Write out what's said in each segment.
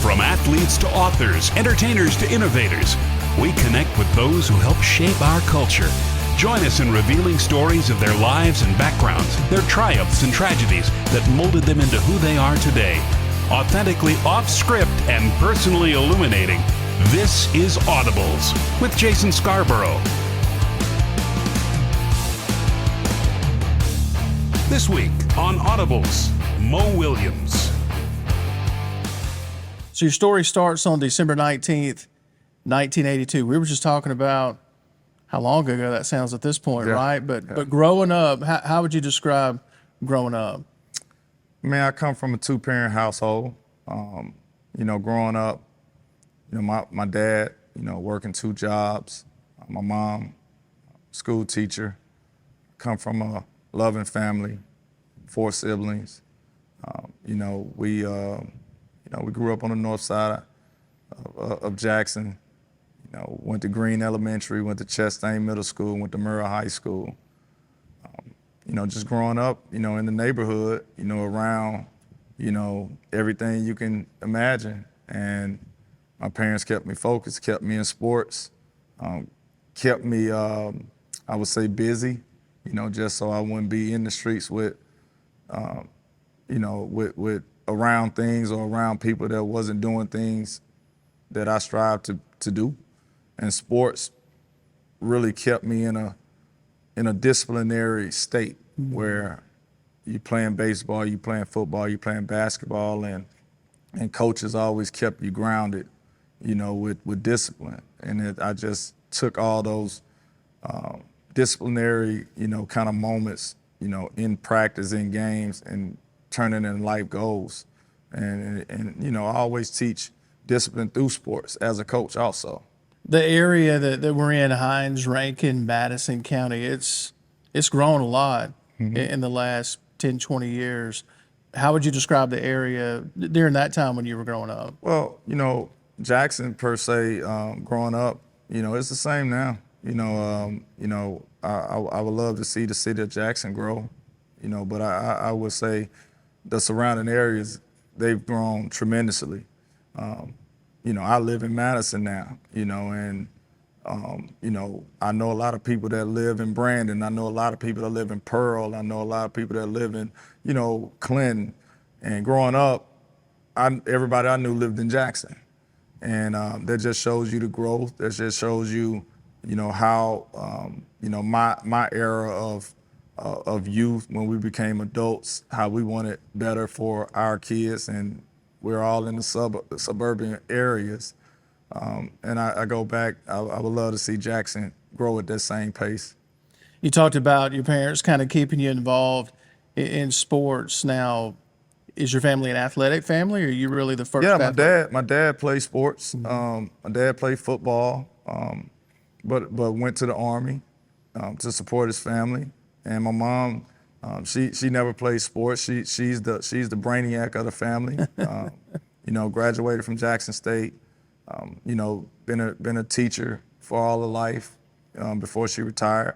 From athletes to authors, entertainers to innovators, we connect with those who help shape our culture. Join us in revealing stories of their lives and backgrounds, their triumphs and tragedies that molded them into who they are today. Authentically off-script and personally illuminating, this is Audibles with Jason Scarborough. This week on Audibles, Mo Williams. So your story starts on December 19th, 1982. We were just talking about how long ago that sounds at this point, right? But growing up, how would you describe growing up? Man, I come from a two-parent household. Growing up, my dad, working two jobs. My mom, school teacher. Come from a loving family, 4 siblings. We grew up on the north side of Jackson. Went to Green Elementary, went to Chastain Middle School, went to Murrah High School. Just growing up, in the neighborhood, around, everything you can imagine. And my parents kept me focused, kept me in sports, kept me, I would say, busy, just so I wouldn't be in the streets with around things or around people that wasn't doing things that I strive to do. And sports really kept me in a disciplinary state where you playing baseball, you playing football, you playing basketball, and coaches always kept you grounded, with discipline. And I just took all those disciplinary, kind of moments, in practice, in games, and turning in life goals. And I always teach discipline through sports as a coach also. The area that we're in, Hines, Rankin, Madison County, it's grown a lot in the last 10, 20 years. How would you describe the area during that time when you were growing up? Well, Jackson per se, growing up, it's the same now. I would love to see the city of Jackson grow, but I would say the surrounding areas, they've grown tremendously. I live in Madison now, and I know a lot of people that live in Brandon. I know a lot of people that live in Pearl. I know a lot of people that live in, Clinton. And growing up, everybody I knew lived in Jackson. And that just shows you the growth. That just shows you, how, my era of youth when we became adults, how we wanted better for our kids. And we're all in the suburban areas. And I go back, I would love to see Jackson grow at that same pace. You talked about your parents kind of keeping you involved in sports. Now, is your family an athletic family, or are you really the first? Yeah, my dad played sports. My dad played football, but went to the Army to support his family. And my mom, she never played sports. She's the brainiac of the family. Graduated from Jackson State. Been a teacher for all her life before she retired.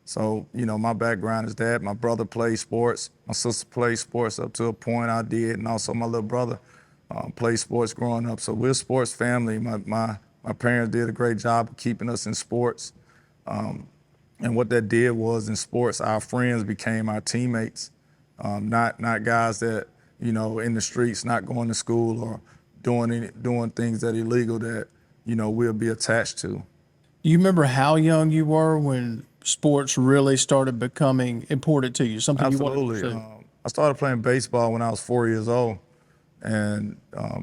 So, my background is that. My brother played sports. My sister played sports up to a point I did, and also my little brother played sports growing up. So we're a sports family. My parents did a great job of keeping us in sports. And what that did was, in sports, our friends became our teammates, not guys that, in the streets, not going to school or doing things that are illegal that, we'll be attached to. Do you remember how young you were when sports really started becoming important to you? Something Absolutely. You wanted to do? I started playing baseball when I was 4 years old. And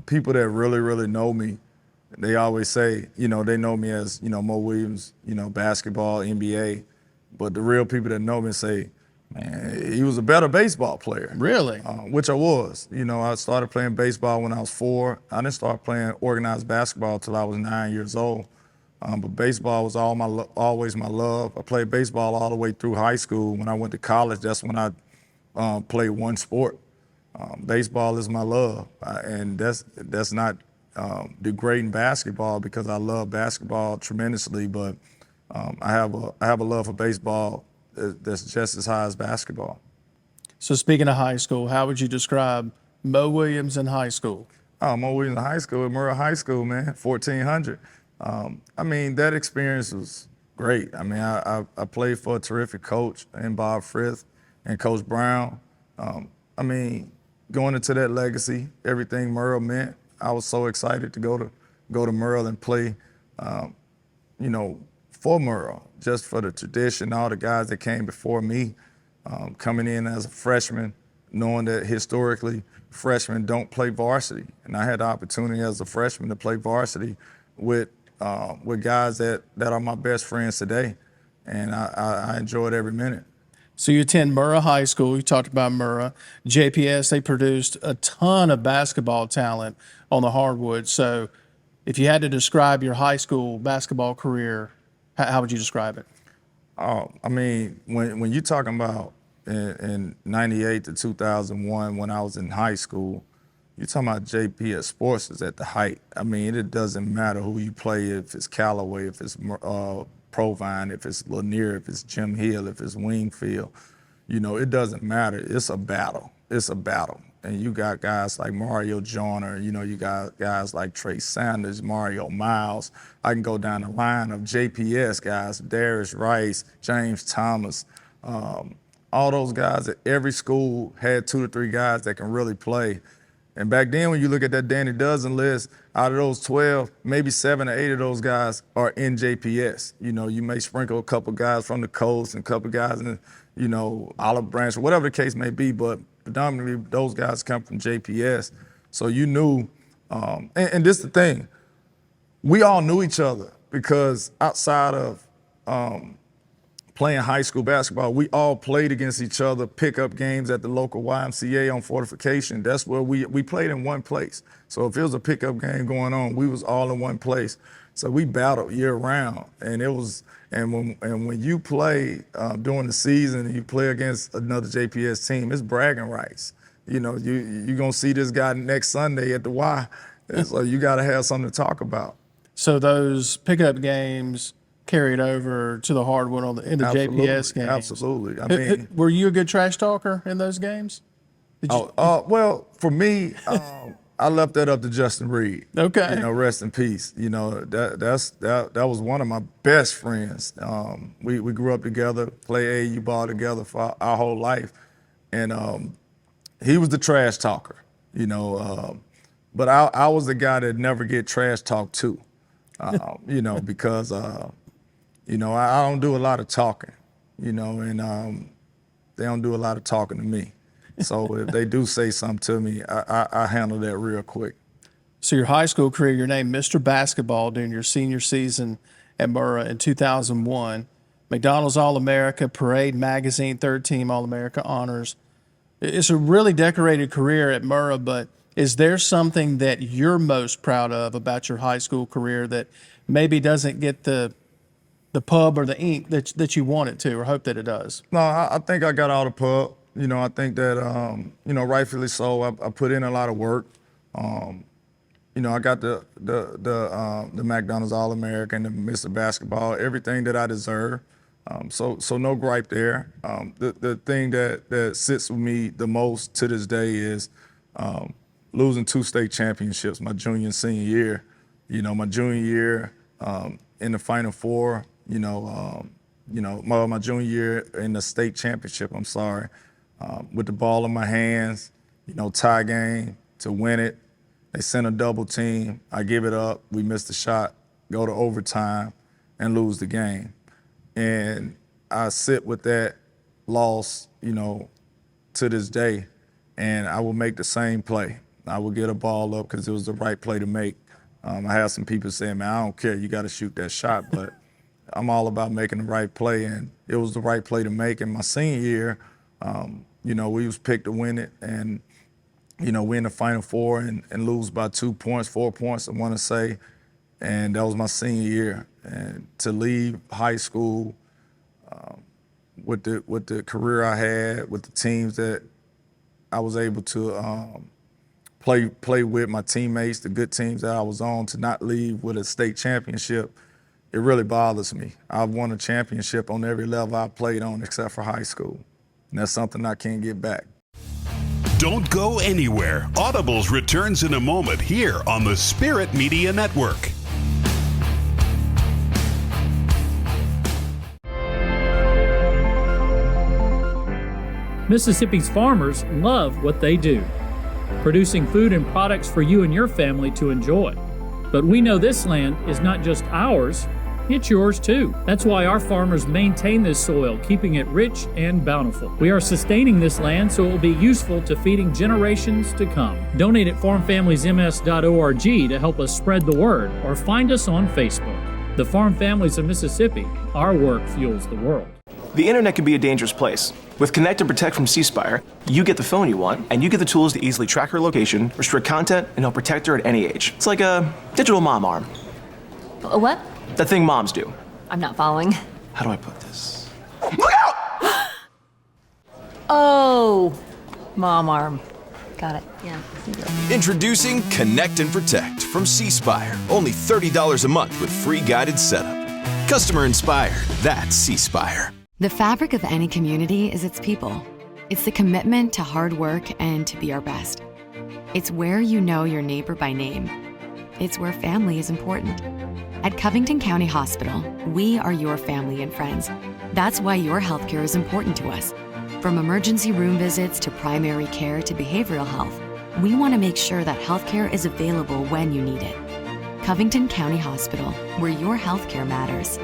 people that really, really know me, they always say, they know me as, Mo Williams, basketball, NBA. But the real people that know me say, man, he was a better baseball player. Really? Which I was. I started playing baseball when I was 4. I didn't start playing organized basketball until I was 9 years old. But baseball was always my love. I played baseball all the way through high school. When I went to college, that's when I played one sport. Baseball is my love, and that's not degrading basketball, because I love basketball tremendously. But I have a love for baseball that's just as high as basketball. So speaking of high school, how would you describe Mo Williams in high school? Mo Williams High School at Murrah High School, man, 1,400. I mean, that experience was great. I mean, I played for a terrific coach in Bob Frith and Coach Brown. I mean, going into that legacy, everything Murrah meant, I was so excited to go to Murrah and play, you know, for Murrah, just for the tradition, all the guys that came before me, coming in as a freshman, knowing that historically freshmen don't play varsity. And I had the opportunity as a freshman to play varsity with guys that are my best friends today. And I enjoyed every minute. So you attend Murrah High School. You talked about Murrah. JPS, they produced a ton of basketball talent on the hardwood. So if you had to describe your high school basketball career, how would you describe it? Oh, I mean, when you're talking about in 98 to 2001, when I was in high school, you're talking about JPS Sports is at the height. I mean, it doesn't matter who you play, if it's Callaway, if it's Provine, if it's Lanier, if it's Jim Hill, if it's Wingfield. You know, it doesn't matter. It's a battle. It's a battle. And you got guys like Mario Joyner, you know, you got guys like Trey Sanders, Mario Miles. I can go down the line of JPS guys, Darius Rice, James Thomas. All those guys at every school had 2 to 3 guys that can really play. And back then, when you look at that Danny Dozen list, out of those 12, maybe 7 or 8 of those guys are in JPS. You know, you may sprinkle a couple guys from the coast and a couple guys in, you know, Olive Branch, or whatever the case may be, but predominantly those guys come from JPS. So you knew, and this is the thing, we all knew each other because outside of playing high school basketball, we all played against each other, pickup games at the local YMCA on Fortification. That's where we played in one place. So if it was a pickup game going on, we was all in one place. So we battled year round, and it was. And when you play during the season, and you play against another JPS team, it's bragging rights. You know, you're gonna see this guy next Sunday at the Y, so you got to have something to talk about. So those pickup games carried over to the hardwood in the JPS games. Absolutely. I mean, were you a good trash talker in those games? Well, for me, I left that up to Justin Reed. Okay. You know, rest in peace. You know, that was one of my best friends. We grew up together, played AAU ball together for our whole life, and he was the trash talker. You know, but I was the guy that never get trash talked to. You know, because you know, I don't do a lot of talking. You know, and they don't do a lot of talking to me. So if they do say something to me, I handle that real quick. So your high school career, you're named Mr. Basketball during your senior season at Murrah in 2001. McDonald's All-America, Parade Magazine, third team All-America honors. It's a really decorated career at Murrah, but is there something that you're most proud of about your high school career that maybe doesn't get the pub or the ink that you want it to or hope that it does? No, I think I got all the pub. You know, I think that, you know, rightfully so. I put in a lot of work. You know, I got the McDonald's All-American, the Mr. Basketball, everything that I deserve. So no gripe there. The thing that sits with me the most to this day is losing 2 state championships my junior and senior year. You know, my junior year in the Final Four. You know, my junior year in the state championship. I'm sorry. With the ball in my hands, you know, tie game to win it. They send a double team. I give it up. We miss the shot, go to overtime, and lose the game. And I sit with that loss, you know, to this day, and I will make the same play. I will get a ball up because it was the right play to make. I had some people saying, man, I don't care, you got to shoot that shot, but I'm all about making the right play, and it was the right play to make. In my senior year, you know, we was picked to win it, and, you know, win the Final Four and lose by 2 points, 4 points, I want to say. And that was my senior year. And to leave high school with the career I had, with the teams that I was able to play with, my teammates, the good teams that I was on, to not leave with a state championship, it really bothers me. I've won a championship on every level I played on except for high school. And that's something I can't get back. Don't go anywhere. Audibles returns in a moment here on the Spirit Media Network. Mississippi's farmers love what they do, producing food and products for you and your family to enjoy. But we know this land is not just ours, it's yours too. That's why our farmers maintain this soil, keeping it rich and bountiful. We are sustaining this land so it will be useful to feeding generations to come. Donate at farmfamiliesms.org to help us spread the word, or find us on Facebook. The Farm Families of Mississippi, our work fuels the world. The internet can be a dangerous place. With Connect and Protect from C Spire, you get the phone you want, and you get the tools to easily track her location, restrict content, and help protect her at any age. It's like a digital mom arm. A what? That thing moms do. I'm not following. How do I put this? Look out! Oh, mom arm. Got it, yeah. Introducing Connect and Protect from C Spire. Only $30 a month with free guided setup. Customer inspired. That's C Spire. The fabric of any community is its people. It's the commitment to hard work and to be our best. It's where you know your neighbor by name. It's where family is important. At Covington County Hospital, we are your family and friends. That's why your healthcare is important to us. From emergency room visits to primary care to behavioral health, we want to make sure that healthcare is available when you need it. Covington County Hospital, where your healthcare matters.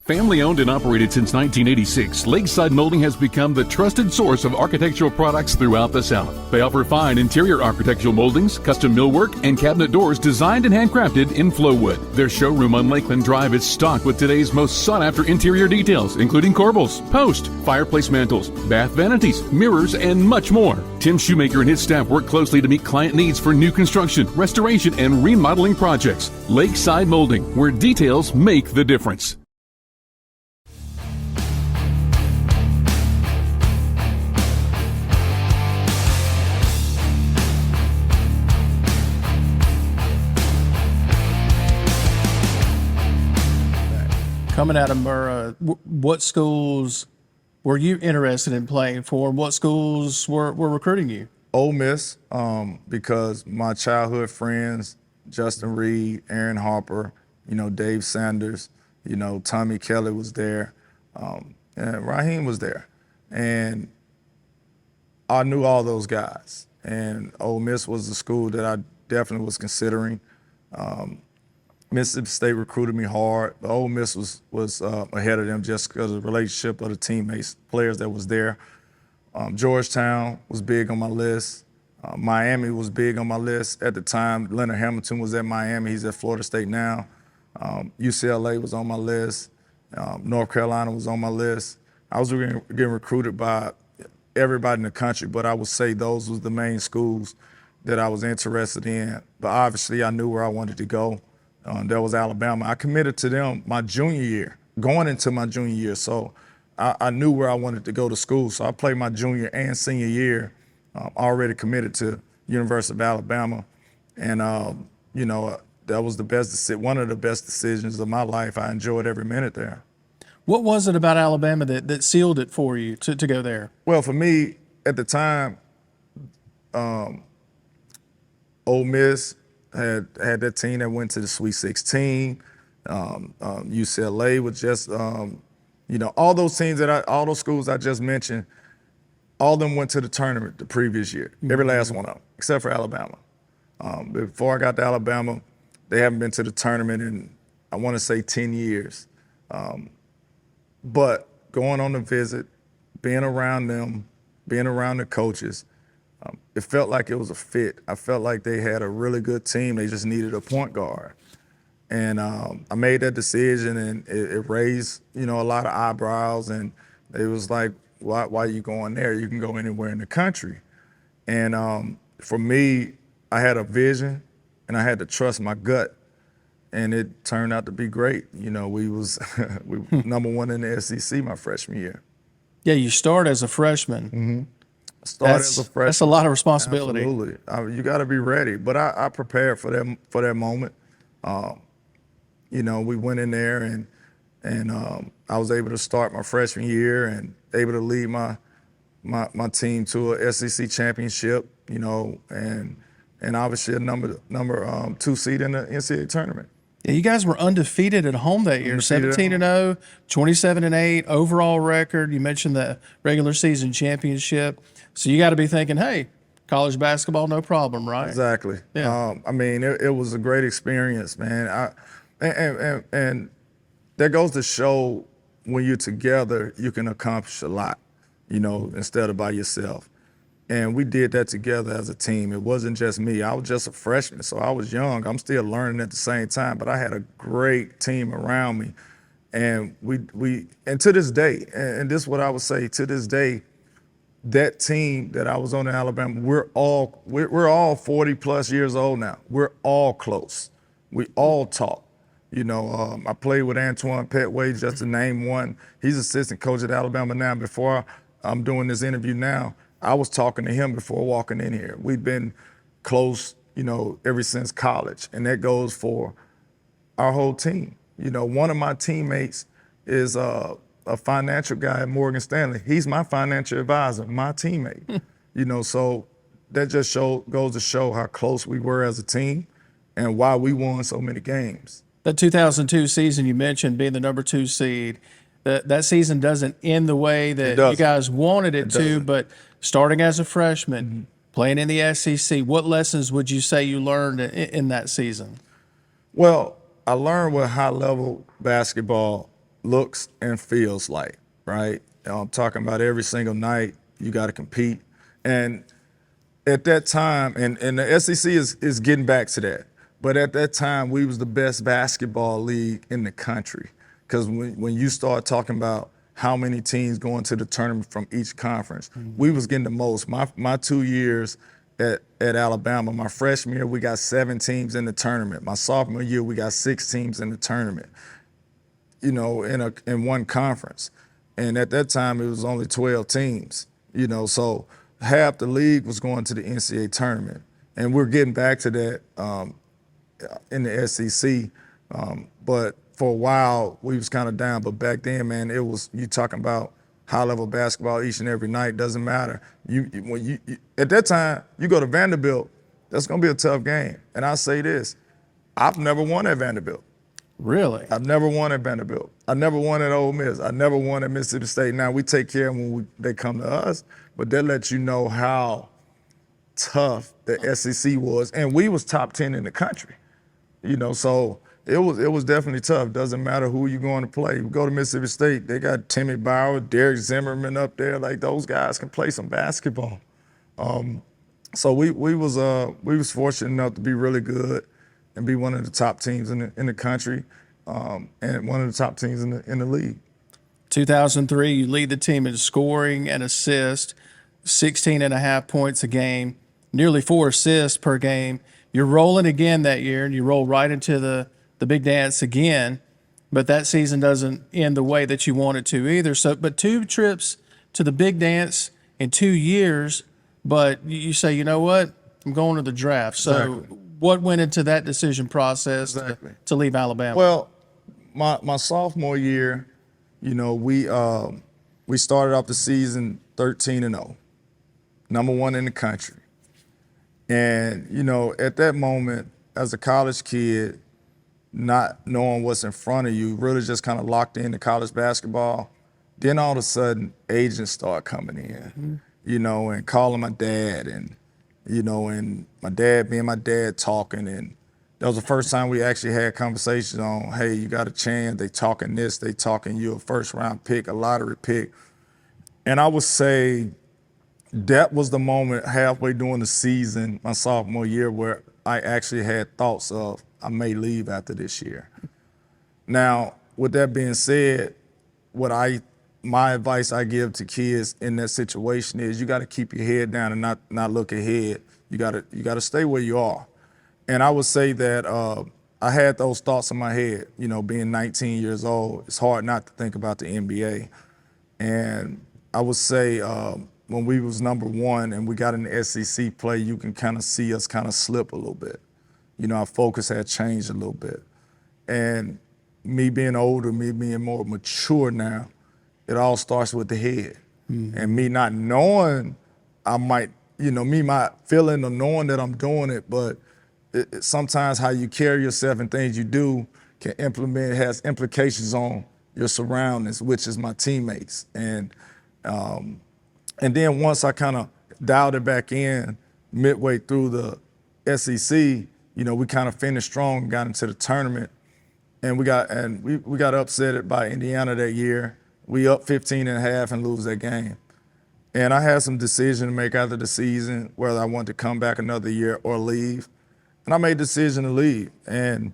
Family owned and operated since 1986, Lakeside Molding has become the trusted source of architectural products throughout the South. They offer fine interior architectural moldings, custom millwork, and cabinet doors designed and handcrafted in Flowwood. Their showroom on Lakeland Drive is stocked with today's most sought-after interior details, including corbels, post, fireplace mantles, bath vanities, mirrors, and much more. Tim Shoemaker and his staff work closely to meet client needs for new construction, restoration, and remodeling projects. Lakeside Molding, where details make the difference. Coming out of Murrah, what schools were you interested in playing for, and what schools were recruiting you? Ole Miss, because my childhood friends, Justin Reed, Aaron Harper, Dave Sanders, Tommy Kelly was there, and Raheem was there. And I knew all those guys. And Ole Miss was the school that I definitely was considering. Mississippi State recruited me hard. The Ole Miss was ahead of them just because of the relationship of the teammates, players that was there. Georgetown was big on my list. Miami was big on my list at the time. Leonard Hamilton was at Miami. He's at Florida State now. UCLA was on my list. North Carolina was on my list. I was getting recruited by everybody in the country, but I would say those was the main schools that I was interested in. But obviously, I knew where I wanted to go. That was Alabama. I committed to them my junior year, going into my junior year. So I knew where I wanted to go to school. So I played my junior and senior year, already committed to University of Alabama. And, that was one of the best decisions of my life. I enjoyed every minute there. What was it about Alabama that sealed it for you to go there? Well, for me, at the time, Ole Miss had that team that went to the Sweet 16. UCLA was just, all those teams all those schools I just mentioned, all of them went to the tournament the previous year. Every last one of them, except for Alabama. Before I got to Alabama, they haven't been to the tournament in, I want to say, 10 years. But going on the visit, being around them, being around the coaches, it felt like it was a fit. I felt like they had a really good team. They just needed a point guard. And I made that decision, and it raised, a lot of eyebrows. And it was like, why are you going there? You can go anywhere in the country. And for me, I had a vision, and I had to trust my gut. And it turned out to be great. We was we were number one in the SEC my freshman year. Yeah, you start as a freshman. Mm-hmm. As a freshman. That's a lot of responsibility. Absolutely. You got to be ready. But I prepared for that moment. We went in there, and I was able to start my freshman year and able to lead my my team to a SEC championship, you know, and obviously a number 2 seed in the NCAA tournament. Yeah, you guys were undefeated at home that year, 17-0, 27-8 overall record. You mentioned the regular season championship. So you got to be thinking, hey, college basketball, no problem, right? Exactly. Yeah. I mean, it was a great experience, man. And that goes to show when you're together, you can accomplish a lot, you know, instead of by yourself. And we did that together as a team. It wasn't just me. I was just a freshman, so I was young. I'm still learning at the same time, but I had a great team around me. And and to this day, and this is what I would say, to this day, that team that I was on in Alabama, we're all 40 plus years old now. We're all close. We all talk. You know, I played with Antoine Petway, just to name one. He's assistant coach at Alabama now. Before I'm doing this interview now, I was talking to him before walking in here. We've been close, you know, ever since college, and that goes for our whole team. You know, one of my teammates is a financial guy at Morgan Stanley. He's my financial advisor, my teammate. You know, so that just goes to show how close we were as a team and why we won so many games. That 2002 season you mentioned being the number 2 seed, that season doesn't end the way that you guys wanted it to, but starting as a freshman, playing in the SEC, what lessons would you say you learned in that season? Well, I learned what high-level basketball looks and feels like, right? I'm talking about every single night you got to compete. And at that time, and the SEC is getting back to that, but at that time, we was the best basketball league in the country. Because when you start talking about how many teams going to the tournament from each conference, we was getting the most. My 2 years at Alabama, my freshman year, we got 7 teams in the tournament. My sophomore year, we got 6 teams in the tournament, you know, in one conference. And at that time, it was only 12 teams, you know, so half the league was going to the NCAA tournament. And we're getting back to that in the SEC, but for a while we was kind of down. But back then, man, it was, you talking about high-level basketball each and every night, doesn't matter. When at that time, you go to Vanderbilt, that's gonna be a tough game. And I say this, I've never won at Vanderbilt. Really? I've never won at Vanderbilt. I never won at Ole Miss. I never won at Mississippi State. Now, we take care of them when they come to us, but that lets you know how tough the SEC was. And we was top 10 in the country, you know, so it was definitely tough. Doesn't matter who you're going to play. You go to Mississippi State, they got Timmy Bauer, Derek Zimmerman up there. Like, those guys can play some basketball. So we was fortunate enough to be really good and be one of the top teams in the country, and one of the top teams in the league. 2003, you lead the team in scoring and assist, 16.5 points a game, nearly 4 assists per game. You're rolling again that year, and you roll right into the big dance again, but that season doesn't end the way that you want it to either. So, but 2 trips to the big dance in 2 years, but you say, you know what, I'm going to the draft. So Exactly. What went into that decision process to leave Alabama? Well, my sophomore year, you know, we started off the season 13-0, number 1 in the country. And, you know, at that moment, as a college kid, not knowing what's in front of you, really just kind of locked into college basketball. Then all of a sudden, agents start coming in, you know, and calling my dad, and, you know, and my dad being my dad talking. And that was the first time we actually had conversations on, hey, you got a chance. They talking this, they talking you a first-round pick, a lottery pick. And I would say that was the moment halfway during the season, my sophomore year, where I actually had thoughts of, I may leave after this year. Now, with that being said, my advice I give to kids in that situation is you got to keep your head down and not look ahead. You got to stay where you are. And I would say that I had those thoughts in my head. You know, being 19 years old, it's hard not to think about the NBA. And I would say when we was number 1 and we got in the SEC play, you can kind of see us kind of slip a little bit. You know, our focus had changed a little bit. And me being older, me being more mature now, it all starts with the head. And me not knowing, I might, me not feeling or knowing that I'm doing it, but sometimes how you carry yourself and things you do has implications on your surroundings, which is my teammates. And then once I kind of dialed it back in midway through the SEC, we kind of finished strong, got into the tournament, and we got upset by Indiana that year. We up 15.5 and lose that game. And I had some decision to make after the season, whether I wanted to come back another year or leave. And I made the decision to leave. And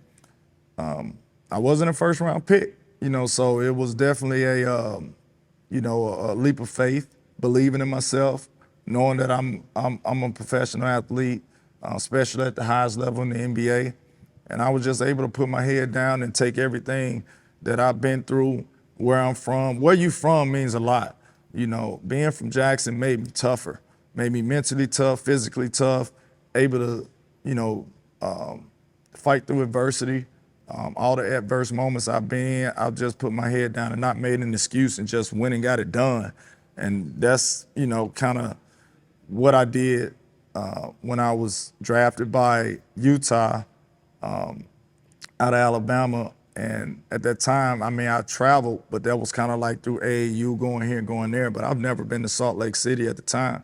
I wasn't a first round pick, so it was definitely a leap of faith, believing in myself, knowing that I'm a professional athlete, especially at the highest level in the NBA. And I was just able to put my head down and take everything that I've been through, where I'm from. Where you from means a lot. Being from Jackson made me tougher, made me mentally tough, physically tough, able to, fight through adversity. All the adverse moments I've been in, I've just put my head down and not made an excuse and just went and got it done. And that's, kind of what I did when I was drafted by Utah out of Alabama. And at that time, I traveled, but that was kind of like through AAU, going here and going there. But I've never been to Salt Lake City at the time.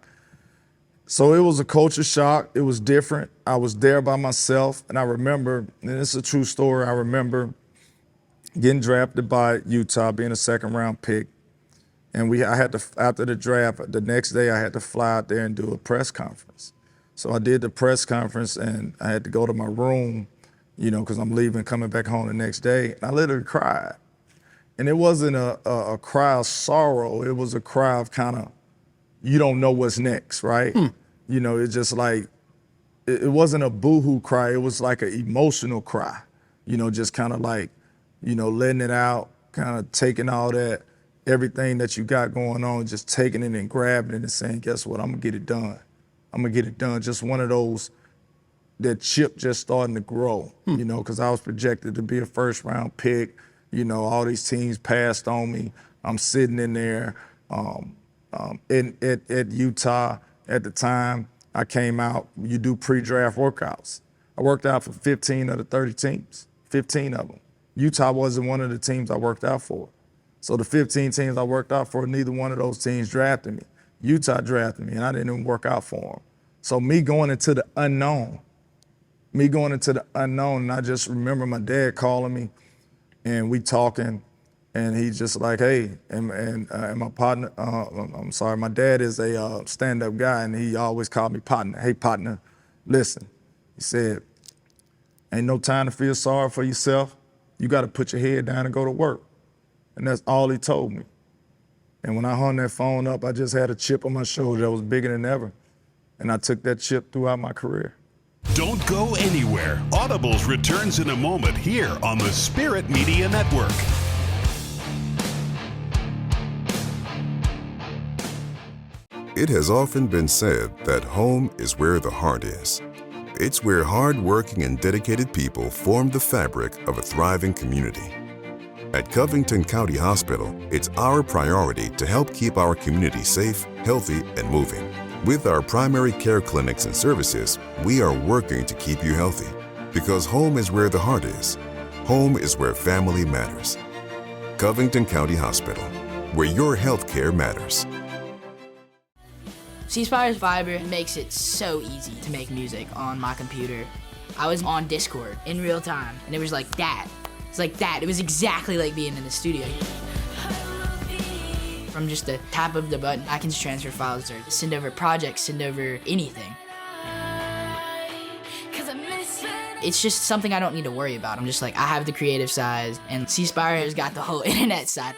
So it was a culture shock. It was different. I was there by myself. And I remember, and it's a true story, I remember getting drafted by Utah, being a second-round pick. And I had to, after the draft, the next day I had to fly out there and do a press conference. So I did the press conference, and I had to go to my room, because I'm leaving, coming back home the next day. And I literally cried. And it wasn't a cry of sorrow. It was a cry of kind of, you don't know what's next, right? It's just like, it wasn't a boohoo cry. It was like an emotional cry, just kind of like, letting it out, kind of taking all that, everything that you got going on, just taking it and grabbing it and saying, guess what, I'm gonna get it done. I'm gonna get it done. Just one of those, that chip just starting to grow, because I was projected to be a first round pick. All these teams passed on me. I'm sitting in there at Utah at the time. I came out, you do pre-draft workouts. I worked out for 15 of the 30 teams, 15 of them. Utah wasn't one of the teams I worked out for. So the 15 teams I worked out for, neither one of those teams drafted me. Utah drafted me, and I didn't even work out for them. So me going into the unknown, and I just remember my dad calling me, and we talking, and he's just like, hey, and my partner, my dad is a stand-up guy, and he always called me partner. Hey, partner, listen, he said, ain't no time to feel sorry for yourself. You got to put your head down and go to work. And that's all he told me. And when I hung that phone up, I just had a chip on my shoulder that was bigger than ever. And I took that chip throughout my career. Don't go anywhere. Audibles returns in a moment here on the Spirit Media Network. It has often been said that home is where the heart is. It's where hard-working and dedicated people form the fabric of a thriving community. At Covington County Hospital, it's our priority to help keep our community safe, healthy, and moving. With our primary care clinics and services, we are working to keep you healthy. Because home is where the heart is. Home is where family matters. Covington County Hospital, where your health care matters. C Spire's Viber makes it so easy to make music on my computer. I was on Discord in real time, and it was like that. It's like that. It was exactly like being in the studio. From just the tap of the button, I can just transfer files or send over projects, send over anything. It's just something I don't need to worry about. I'm just like, I have the creative side, and C Spire has got the whole internet side.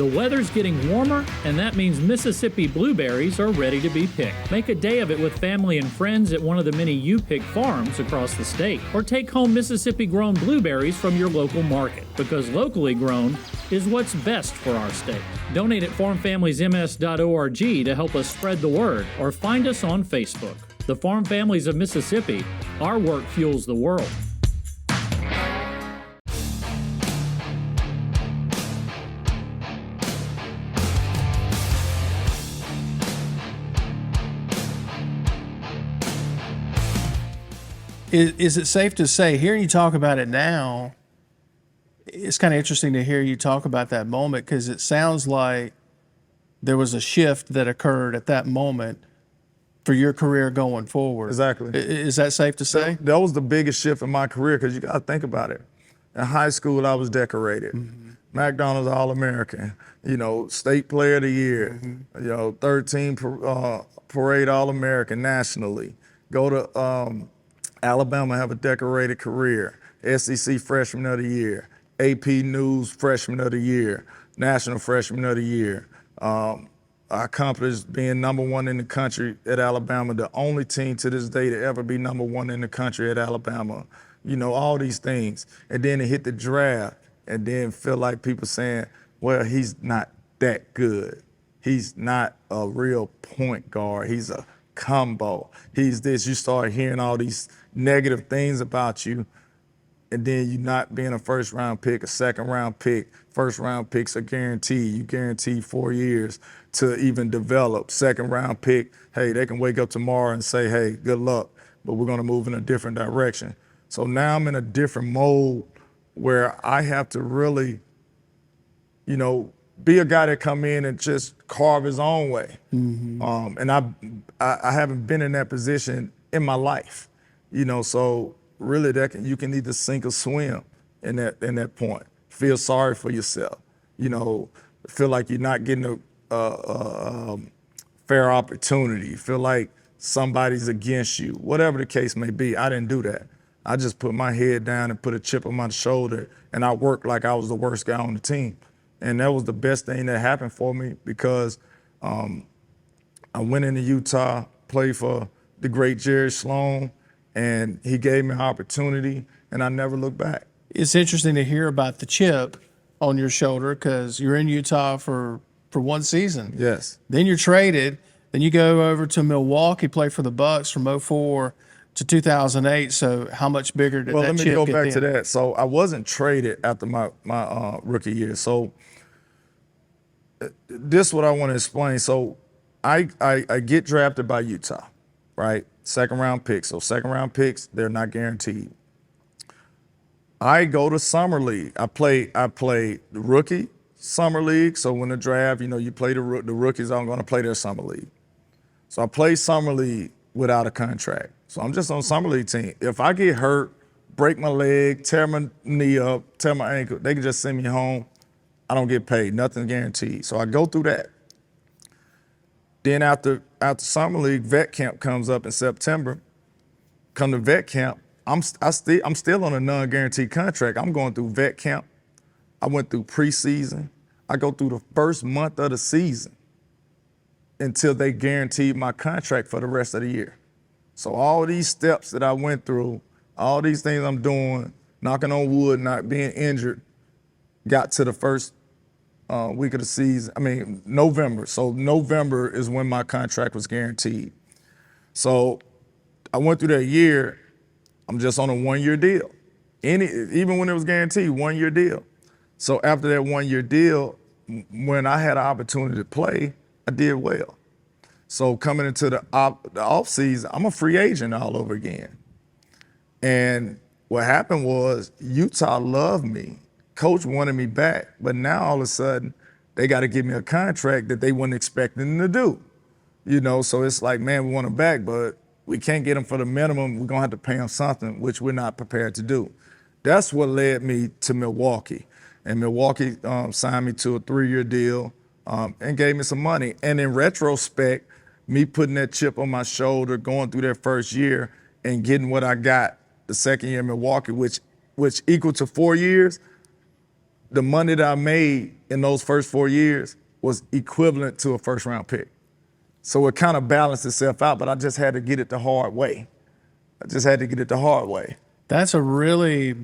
The weather's getting warmer, and that means Mississippi blueberries are ready to be picked. Make a day of it with family and friends at one of the many U-Pick farms across the state. Or take home Mississippi-grown blueberries from your local market, because locally grown is what's best for our state. Donate at farmfamiliesms.org to help us spread the word, or find us on Facebook. The Farm Families of Mississippi, our work fuels the world. Is it safe to say, hearing you talk about it now, it's kind of interesting to hear you talk about that moment, because it sounds like there was a shift that occurred at that moment for your career going forward. Exactly. Is that safe to say? That was the biggest shift in my career, because you got to think about it. In high school, I was decorated. McDonald's All-American, state player of the year, 13 parade All-American nationally. Go to Alabama, have a decorated career. SEC Freshman of the Year, AP News Freshman of the Year, National Freshman of the Year. I accomplished being #1 in the country at Alabama, the only team to this day to ever be #1 in the country at Alabama. All these things. And then it hit the draft, and then feel like people saying, well, he's not that good. He's not a real point guard. He's a combo. He's this. You start hearing all these negative things about you, and then you not being a first-round pick, a second-round pick. First-round picks are guaranteed. You guarantee 4 years to even develop. Second-round pick, hey, they can wake up tomorrow and say, hey, good luck, but we're going to move in a different direction. So now I'm in a different mode where I have to really, be a guy that come in and just carve his own way. And I haven't been in that position in my life, so really you can either sink or swim in that point. Feel sorry for yourself, feel like you're not getting a fair opportunity, feel like somebody's against you, whatever the case may be. I didn't do that. I just put my head down and put a chip on my shoulder, and I worked like I was the worst guy on the team. And that was the best thing that happened for me, because I went into Utah, played for the great Jerry Sloan, and he gave me an opportunity, and I never looked back. It's interesting to hear about the chip on your shoulder, because you're in Utah for one season. Yes. Then you're traded. Then you go over to Milwaukee, play for the Bucks from 2004 to 2008. So how much bigger did that chip get? Well, let me go back to that. So I wasn't traded after my rookie year. So this is what I want to explain. So I get drafted by Utah, right? Second-round pick. So second-round picks, they're not guaranteed. I go to summer league. I play the rookie summer league. So when the draft, you play the rookies are going to play their summer league. So I play summer league without a contract. So I'm just on summer league team. If I get hurt, break my leg, tear my knee up, tear my ankle, they can just send me home. I don't get paid, nothing guaranteed. So I go through that. Then after summer league, vet camp comes up in September. Come to vet camp, I'm still on a non-guaranteed contract. I'm going through vet camp. I went through preseason. I go through the first month of the season until they guaranteed my contract for the rest of the year. So all these steps that I went through, all these things I'm doing, knocking on wood, not being injured, got to the first week of the season, November. So November is when my contract was guaranteed. So I went through that year, I'm just on a 1-year deal. Even when it was guaranteed, 1-year deal. So after that 1-year deal, when I had an opportunity to play, I did well. So coming into the off season, I'm a free agent all over again. And what happened was Utah loved me. Coach wanted me back, but now all of a sudden they got to give me a contract that they weren't expecting to do. So it's like, man, we want him back, but we can't get him for the minimum. We're going to have to pay him something, which we're not prepared to do. That's what led me to Milwaukee. And Milwaukee signed me to a 3-year deal and gave me some money. And in retrospect, me putting that chip on my shoulder, going through that first year and getting what I got the second year in Milwaukee, which equal to 4 years, the money that I made in those first 4 years was equivalent to a first-round pick. So it kind of balanced itself out, but I just had to get it the hard way. That's a really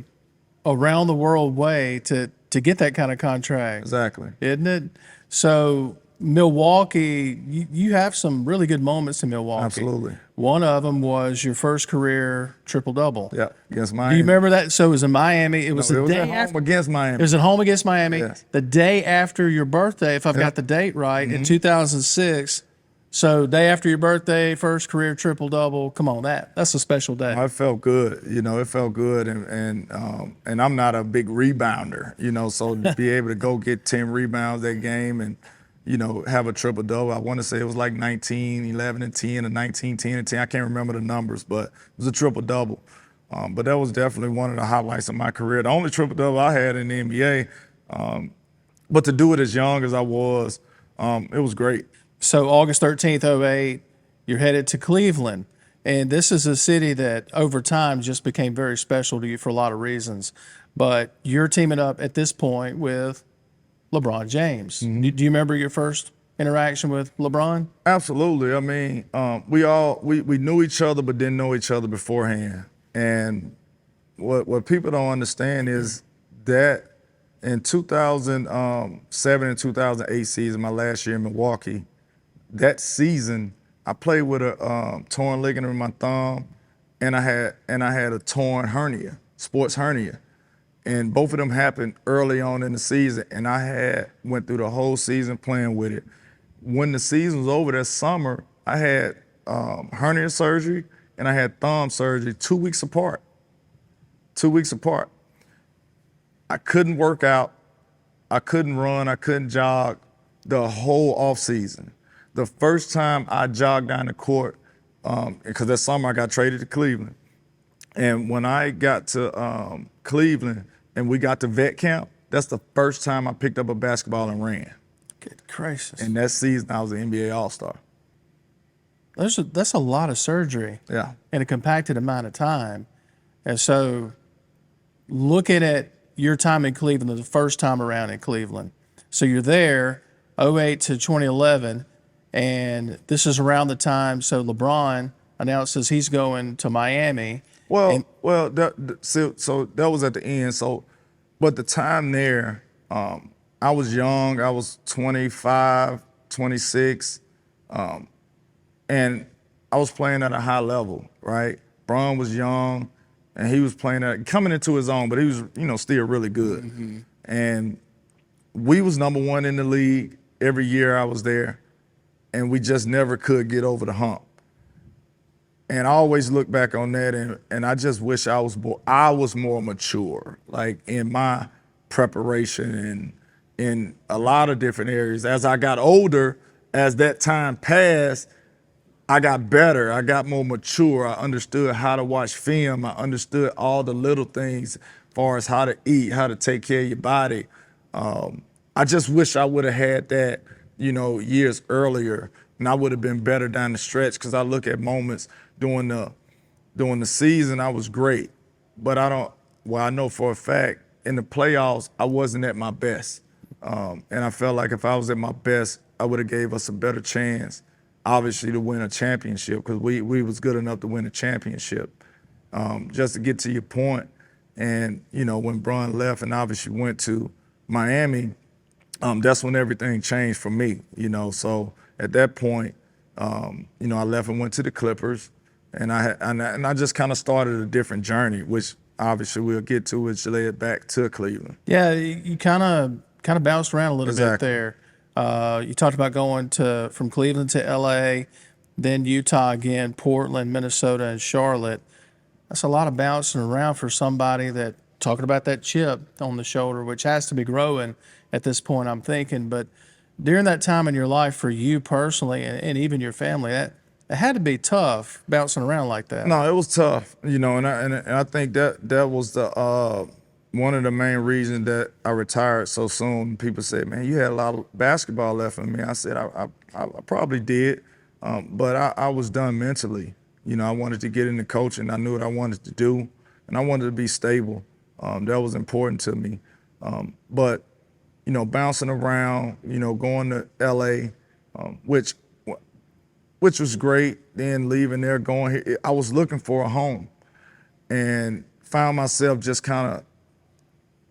around the world way to get that kind of contract. Exactly. Isn't it? So Milwaukee, you have some really good moments in Milwaukee. Absolutely. One of them was your first career triple-double. Yeah, against Miami. Do you remember that? So it was in Miami. It was No, the it was day at home after, against Miami. It was at home against Miami. Yes. The day after your birthday, if I've got the date right, in 2006. So day after your birthday, first career triple-double. Come on, that's a special day. It felt good. It felt good. And I'm not a big rebounder, so to be able to go get 10 rebounds that game and, have a triple-double. I want to say it was like 19, 11, and 10, or 19, 10, and 10. I can't remember the numbers, but it was a triple-double. But that was definitely one of the highlights of my career. The only triple-double I had in the NBA. But to do it as young as I was, it was great. So August 13th, 08, you're headed to Cleveland. And this is a city that over time just became very special to you for a lot of reasons. But you're teaming up at this point with LeBron James. Do you remember your first interaction with LeBron? Absolutely. I mean, we knew each other but didn't know each other beforehand. And what people don't understand is that in 2007 and 2008 season, my last year in Milwaukee, that season I played with a torn ligament in my thumb, and I had a torn hernia, sports hernia. And both of them happened early on in the season, and I went through the whole season playing with it. When the season was over that summer, I had hernia surgery and I had thumb surgery 2 weeks apart. 2 weeks apart. I couldn't work out, I couldn't run, I couldn't jog the whole off season. The first time I jogged down the court, because that summer I got traded to Cleveland. And when I got to Cleveland and we got to vet camp, that's the first time I picked up a basketball and ran. Good gracious. And that season I was an NBA All-Star. That's a lot of surgery in a compacted amount of time. And so looking at your time in Cleveland, the first time around in Cleveland. So you're there, 08 to 2011, and this is around the time, so LeBron announces he's going to Miami. So that was at the end. So, but the time there, I was young. I was 25, 26, and I was playing at a high level, right? Bron was young, and he was coming into his own, but he was, still really good. Mm-hmm. And we was number one in the league every year I was there, and we just never could get over the hump. And I always look back on that, and I just wish I was more mature, like in my preparation and in a lot of different areas. As I got older, as that time passed, I got better. I got more mature. I understood how to watch film. I understood all the little things as far as how to eat, how to take care of your body. I just wish I would have had that, years earlier, and I would have been better down the stretch, because I look at moments during the season, I was great. But I know for a fact, in the playoffs, I wasn't at my best. And I felt like if I was at my best, I would have gave us a better chance, obviously, to win a championship, because we was good enough to win a championship. Just to get to your point, and, when Bron left and obviously went to Miami, that's when everything changed for me, So at that point, I left and went to the Clippers, and I just kind of started a different journey, which obviously we'll get to, which led back to Cleveland. Yeah, you kind of bounced around a little bit there. You talked about going from Cleveland to LA, then Utah again, Portland, Minnesota, and Charlotte. That's a lot of bouncing around for somebody that, talking about that chip on the shoulder, which has to be growing at this point, I'm thinking. But during that time in your life for you personally and even your family, that it had to be tough bouncing around like that. No, it was tough, and I think that was the one of the main reasons that I retired so soon. People said, "Man, you had a lot of basketball left in me." I said, "I probably did, but I was done mentally. I wanted to get into coaching. I knew what I wanted to do, and I wanted to be stable. That was important to me. But, you know, bouncing around, you know, going to LA, which was great. Then leaving there, going here, I was looking for a home and found myself just kind of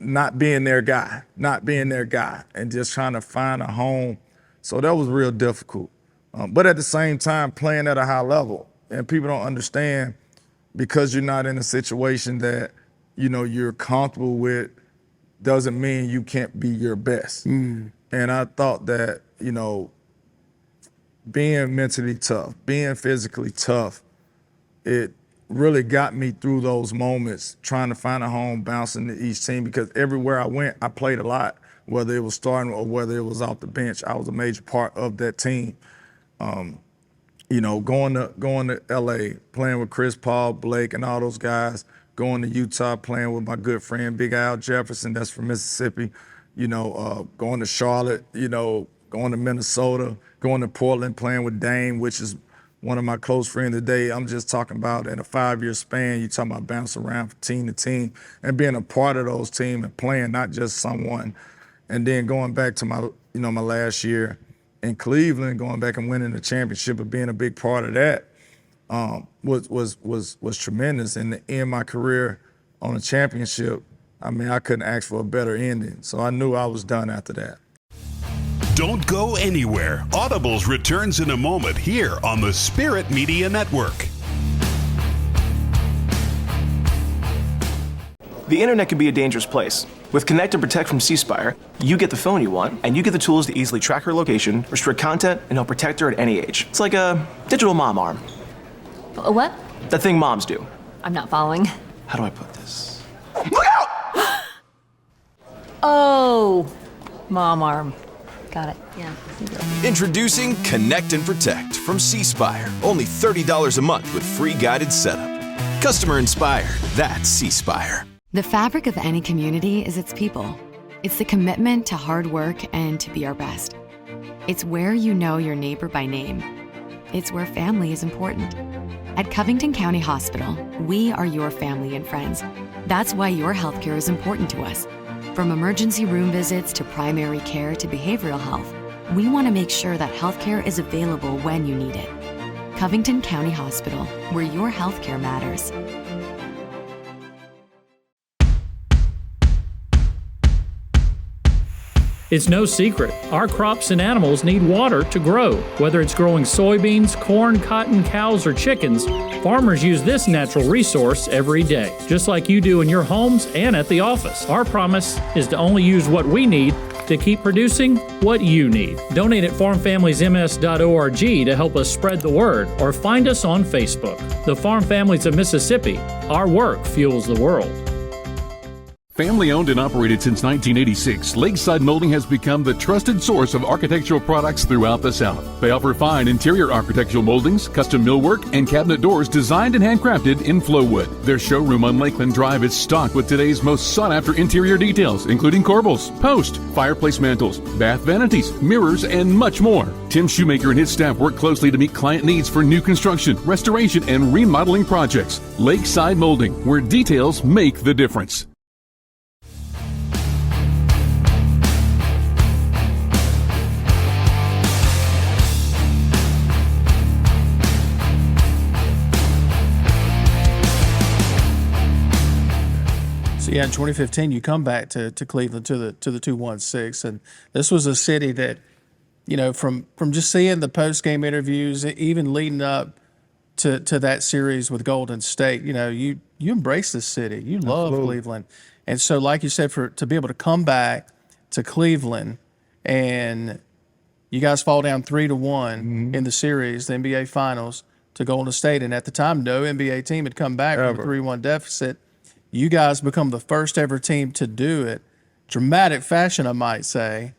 not being their guy, and just trying to find a home. So that was real difficult. But at the same time, playing at a high level, and people don't understand, because you're not in a situation that, you know, you're comfortable with, doesn't mean you can't be your best. And I thought that, you know, being mentally tough, being physically tough, it really got me through those moments, trying to find a home, bouncing to each team, because everywhere I went, I played a lot, whether it was starting or whether it was off the bench. I was a major part of that team. You know, going to LA, playing with Chris Paul, Blake, and all those guys, going to Utah, playing with my good friend Big Al Jefferson, that's from Mississippi, you know, going to Charlotte, you know, going to Minnesota, going to Portland, playing with Dame, which is one of my close friends today. I'm just talking about in a 5-year span, you're talking about bouncing around from team to team and being a part of those teams and playing, not just someone. And then going back to my, you know, my last year in Cleveland, going back and winning the championship and being a big part of that was tremendous. And to end my career on a championship, I mean, I couldn't ask for a better ending. So I knew I was done after that. Don't go anywhere. Audibles returns in a moment here on the Spirit Media Network. The internet can be a dangerous place. With Connect and Protect from C Spire, you get the phone you want, and you get the tools to easily track her location, restrict content, and help protect her at any age. It's like a digital mom arm. A what? That thing moms do. I'm not following. How do I put this? Look out! Oh, mom arm. Got it. Yeah. Introducing Connect and Protect from C Spire. Only $30 a month with free guided setup. Customer inspired. That's C Spire. The fabric of any community is its people. It's the commitment to hard work and to be our best. It's where you know your neighbor by name. It's where family is important. At Covington County Hospital, we are your family and friends. That's why your healthcare is important to us. From emergency room visits to primary care to behavioral health, we want to make sure that healthcare is available when you need it. Covington County Hospital, where your healthcare matters. It's no secret, our crops and animals need water to grow. Whether it's growing soybeans, corn, cotton, cows, or chickens, farmers use this natural resource every day, just like you do in your homes and at the office. Our promise is to only use what we need to keep producing what you need. Donate at farmfamiliesms.org to help us spread the word, or find us on Facebook. The Farm Families of Mississippi, our work fuels the world. Family owned and operated since 1986, Lakeside Molding has become the trusted source of architectural products throughout the South. They offer fine interior architectural moldings, custom millwork, and cabinet doors designed and handcrafted in Flowwood. Their showroom on Lakeland Drive is stocked with today's most sought-after interior details, including corbels, post, fireplace mantles, bath vanities, mirrors, and much more. Tim Shoemaker and his staff work closely to meet client needs for new construction, restoration, and remodeling projects. Lakeside Molding, where details make the difference. So yeah, in 2015, you come back to Cleveland to the 216, and this was a city that, you know, from just seeing the post game interviews, even leading up to that series with Golden State, you know, you embrace this city, you love Cleveland, and so like you said, to be able to come back to Cleveland, and you guys fall down 3-1 in the series, the NBA Finals, to Golden State, and at the time, no NBA team had come back from a 3-1 deficit. You guys become the first ever team to do it. Dramatic fashion, I might say.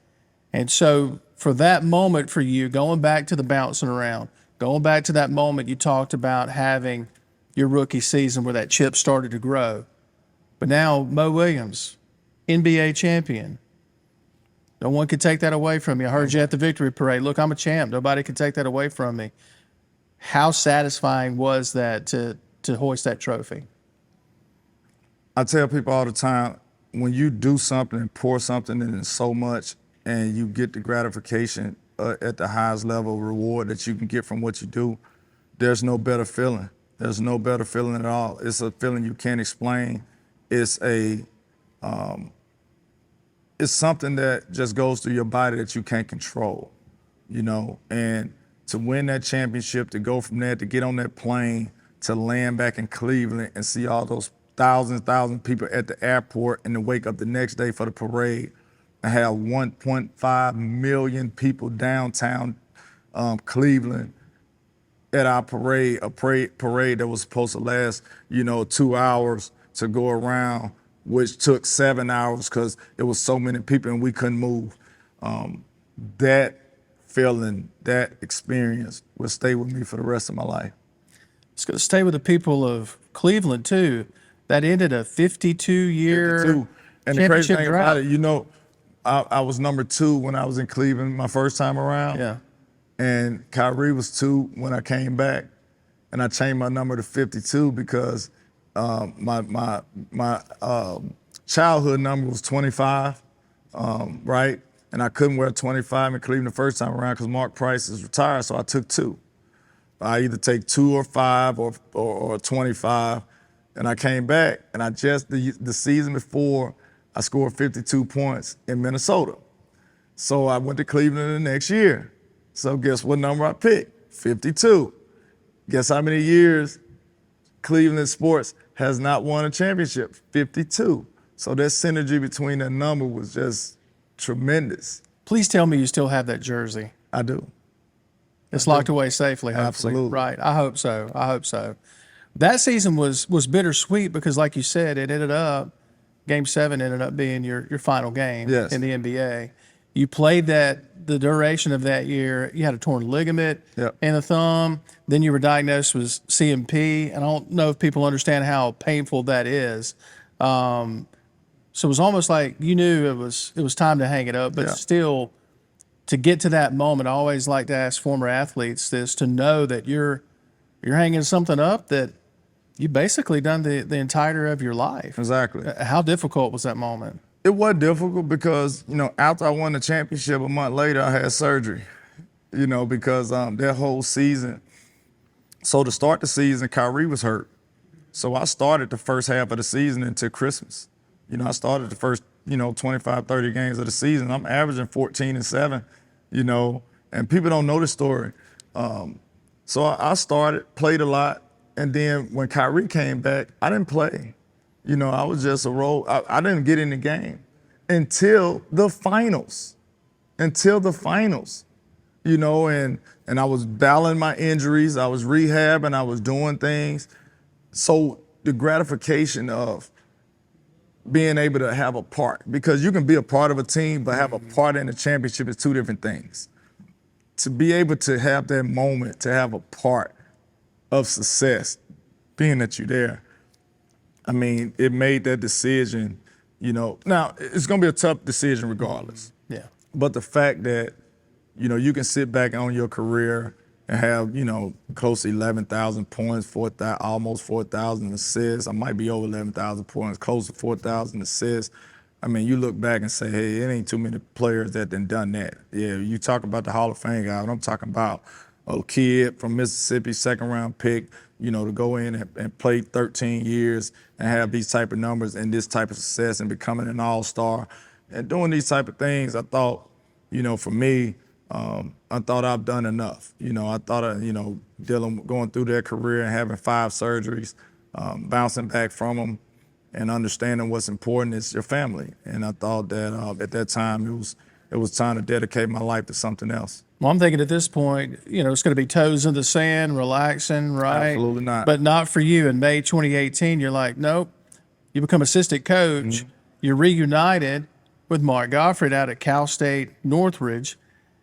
And so for that moment for you, going back to the bouncing around, going back to that moment you talked about having your rookie season where that chip started to grow. But now Mo Williams, NBA champion. No one could take that away from you. I heard you at the victory parade. Look, I'm a champ. Nobody can take that away from me. How satisfying was that to hoist that trophy? I tell people all the time, when you do something and pour something in so much and you get the gratification at the highest level reward that you can get from what you do, there's no better feeling. There's no better feeling at all. It's a feeling you can't explain. It's something that just goes through your body that you can't control, you know? And to win that championship, to go from there, to get on that plane, to land back in Cleveland and see all those thousands people at the airport, and to wake up the next day for the parade and have 1.5 million people downtown Cleveland at our parade, a parade that was supposed to last, 2 hours to go around, which took 7 hours because it was so many people and we couldn't move. That feeling, that experience will stay with me for the rest of my life. It's going to stay with the people of Cleveland too. That ended a 52-year 52. And the crazy championship thing drought. about it, I was number 2 when I was in Cleveland my first time around. Yeah. And Kyrie was 2 when I came back, and I changed my number to 52 because my childhood number was 25, right? And I couldn't wear 25 in Cleveland the first time around because Mark Price is retired, so I took 2. I either take 2 or 5 or 25, and I came back, and I just the season before I scored 52 points in Minnesota, so I went to Cleveland the next year. So guess what number I picked? 52. Guess how many years Cleveland sports has not won a championship? 52. So that synergy between that number was just tremendous. Please tell me you still have that jersey. I do. It's locked away safely, hopefully. Absolutely. Right. I hope so. I hope so. That season was bittersweet because, like you said, it ended up, Game 7 ended up being your final game Yes. in the NBA. You played the duration of that year. You had a torn ligament Yep. in the thumb. Then you were diagnosed with CMP. And I don't know if people understand how painful that is. So it was almost like you knew it was time to hang it up, but Yeah. still, to get to that moment, I always like to ask former athletes this, to know that you're hanging something up that you basically done the entirety of your life. Exactly. How difficult was that moment? It was difficult because, after I won the championship a month later, I had surgery, because that whole season. So to start the season, Kyrie was hurt. So I started the first half of the season until Christmas. I started the first, 25, 30 games of the season. I'm averaging 14-7, and people don't know the story. So I started, played a lot, and then when Kyrie came back, I didn't play. I was just a role. I didn't get in the game until the finals. And I was battling my injuries. I was rehabbing. I was doing things. So the gratification of being able to have a part, because you can be a part of a team, but have a part in the championship is 2 different things. To be able to have that moment, to have a part of success, being that you're there, it made that decision, Now, it's going to be a tough decision regardless. Yeah. But the fact that, you can sit back on your career and have, close to 11,000 points, almost 4,000 assists. I might be over 11,000 points, close to 4,000 assists. You look back and say, hey, it ain't too many players that done that. Yeah, you talk about the Hall of Fame guy, and I'm talking about a kid from Mississippi, 2nd-round pick, to go in and play 13 years and have these type of numbers and this type of success and becoming an all-star and doing these type of things. I thought, for me, I thought I've done enough. I thought, going through their career and having 5 surgeries, bouncing back from them and understanding what's important is your family. And I thought that at that time it was time to dedicate my life to something else. Well, I'm thinking at this point, it's going to be toes in the sand, relaxing, right? Absolutely not. But not for you. In May 2018, you're like, nope. You become assistant coach. Mm-hmm. You're reunited with Mark Gottfried out at Cal State Northridge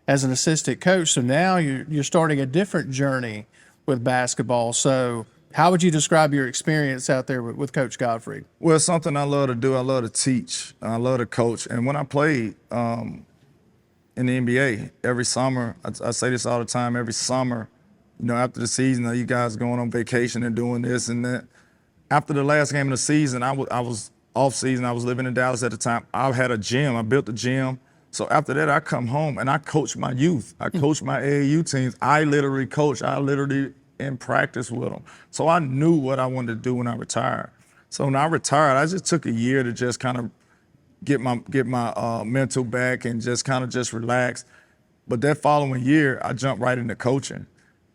as an assistant coach. So now you're starting a different journey with basketball. So how would you describe your experience out there with Coach Gottfried? Well, it's something I love to do. I love to teach. I love to coach. And when I played in the NBA, every summer, I say this all the time, every summer, after the season, you guys going on vacation and doing this and that. After the last game of the season, I was off season, I was living in Dallas at the time. I had a gym. I built a gym. So after that, I come home and I coach my youth. I coach my AAU teams. I literally coach. I literally in practice with them. So I knew what I wanted to do when I retired. So when I retired, I just took a year to just kind of get my mental back and just kind of just relax. But that following year, I jumped right into coaching.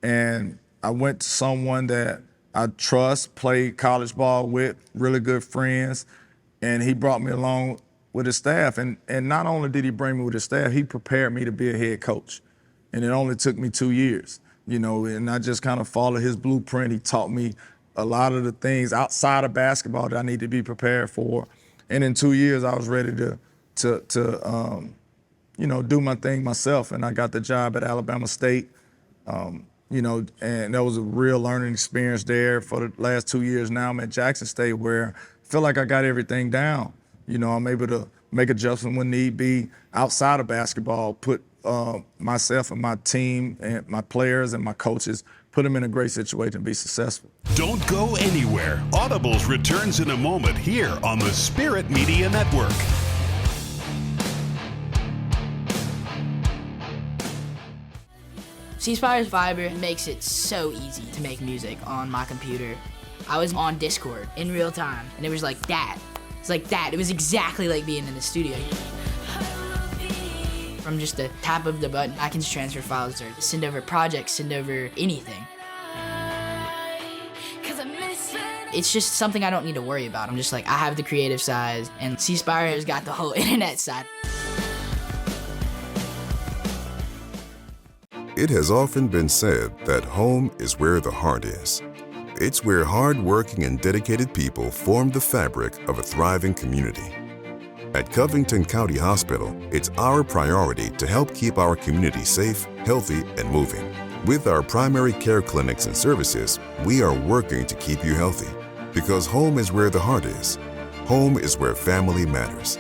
And I went to someone that I trust, played college ball with, really good friends, and he brought me along with his staff. And not only did he bring me with his staff, he prepared me to be a head coach. And it only took me 2 years, and I just kind of followed his blueprint. He taught me a lot of the things outside of basketball that I need to be prepared for. And in 2 years, I was ready to do my thing myself. And I got the job at Alabama State. And that was a real learning experience there for the last 2 years. Now I'm at Jackson State, where I feel like I got everything down. I'm able to make adjustments when need be outside of basketball, put myself and my team and my players and my coaches, put them in a great situation to be successful. Don't go anywhere. Audibles returns in a moment here on the Spirit Media Network. C Spire's Fiber makes it so easy to make music on my computer. I was on Discord in real time, and it was like that. It's like that. It was exactly like being in the studio. From just a tap of the button, I can transfer files or send over projects, send over anything. It's just something I don't need to worry about. I'm just like, I have the creative side, and C Spire has got the whole internet side. It has often been said that home is where the heart is. It's where hard-working and dedicated people form the fabric of a thriving community. At Covington County Hospital, it's our priority to help keep our community safe, healthy, and moving. With our primary care clinics and services, we are working to keep you healthy, because home is where the heart is. Home is where family matters.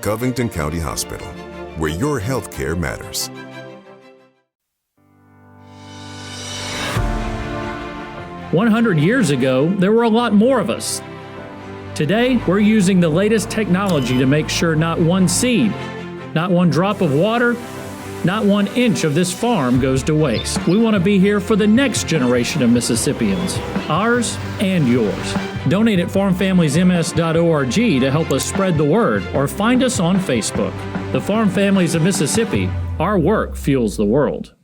Covington County Hospital, where your health care matters. 100 years ago, there were a lot more of us. Today, we're using the latest technology to make sure not one seed, not one drop of water, not 1 inch of this farm goes to waste. We want to be here for the next generation of Mississippians, ours and yours. Donate at farmfamiliesms.org to help us spread the word, or find us on Facebook. The Farm Families of Mississippi, our work fuels the world.